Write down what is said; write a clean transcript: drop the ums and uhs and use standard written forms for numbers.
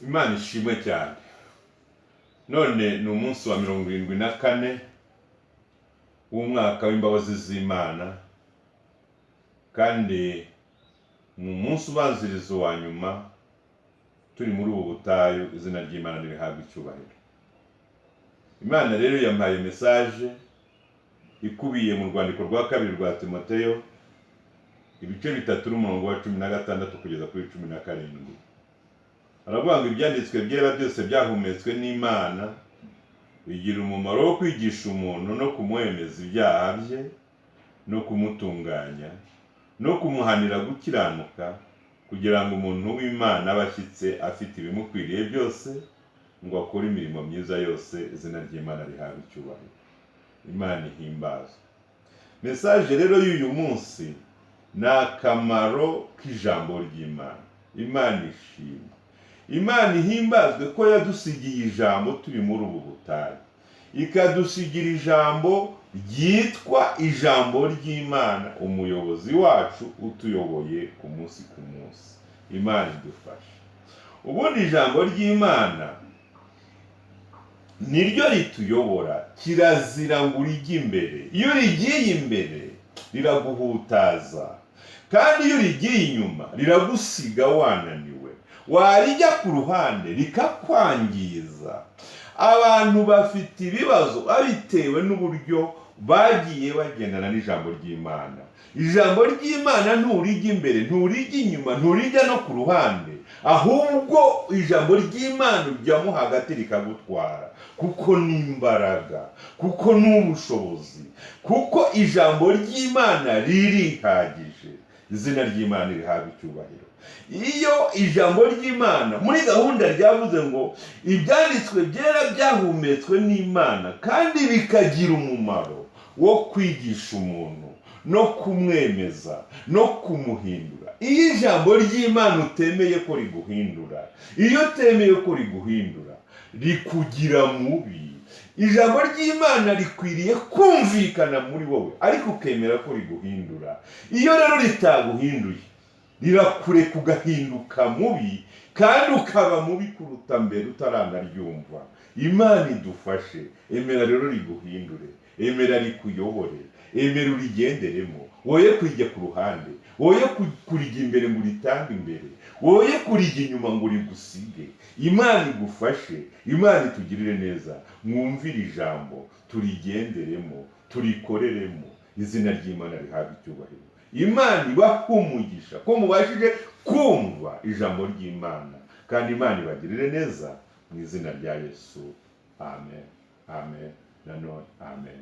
Imana ishimwe cyane. None ni umunsi wa 74 w'umwaka w'imbabazi z'Imana, kandi mu munsi ubanziriza wa nyuma turi muri ubu butayu. Izina ry'Imana rihabwa icyubahiro. Imana rero yampaye message ikubiye mu rwandiko rwa kabiri rwa Timoteyo, ibice 3 n'umurongo wa 16 kugeza kuri 17. Aravuga ngo ibyanditswe byera byose byahumetswe n'Imana bigira umumaro wo kwigisha umuntu no kumwemeza ibyaha bye no kumutunganya no kumuhanira gukiranuka, kugira ngo umuntu w'Imana abashyitse afite ibimukwiriye byose, ngo akore imirimo myiza yose. Izina ry'Imana rihabwa icyubahiro. Imana ihimbazwe. Message rero y'uyu munsi ni akamaro k'ijambo ry'Imana. Imana ishimwe. Imana ihimbazwe ko yadusigiye ijambo turi muri ubu butayu, ikadusigira ijambo ryitwa ijambo ry'Imana, umuyobozi wacu utuyoboye ku munsi ku munsi. Imana idufashe. Ubundi ijambo ry'Imana niryo rituyobora, kirazira ngo urijye imbere. Iyo rigiye imbere riraguhutaza, kandi iyo rigiye inyuma riragusiga wananiwe. Warijya ku ruhande rikakwangiza. Abantu bafite ibibazo babitewe n'uburyo bagiye bagendana n'ijambo ry'Imana. Ijambo ry'Imana nturijya imbere, nturijya inyuma, nturijya no ku ruhande, ahubwo ijambo ry'Imana ujyamo hagati rikagutwara, kuko ni imbaraga, kuko ni ubushobozi, kuko ijambo ry'Imana ririhagije. Izina ry'Imana rihabwa icyubahiro. Iyo ijambo ry'Imana muri gahunda ryavuze ngo ibyanditswe byera byahumetswe n'Imana kandi bikagira umumaro wo kwigisha umuntu no kumwemeza no kumuhindura. Iyo ijambo ry'Imana utemeye ko riguhindura, iyo utemeye ko riguhindura, rikugira mubi. Ijambo ry'Imana rikwiriye kumvikana muri wowe, ariko ukemera ko riguhindura. Iyo rero ritaguhinduye, rirakureka ugahinduka mubi, kandi ukaba mubi kuruta mbere utaranaryumva. Imana idufashe. Emera rero riguhindure, emera rikuyobore, emera urigenderemo, woye kujya ku ruhande, woye kurijya imbere ngo uritange imbere, woye kurijya inyuma ngo rigusige. Imana igufashe. Imana itugirire neza. Mwumvire ijambo, turigenderemo, turikoreremo. Izina ry'Imana rihabwa icyubahiro. Imana ibahe umugisha ko mubashije kumva ijambo ry'Imana, kandi Imana ibagirire neza mu izina rya Yesu. Amen. Amen. Nanone amen.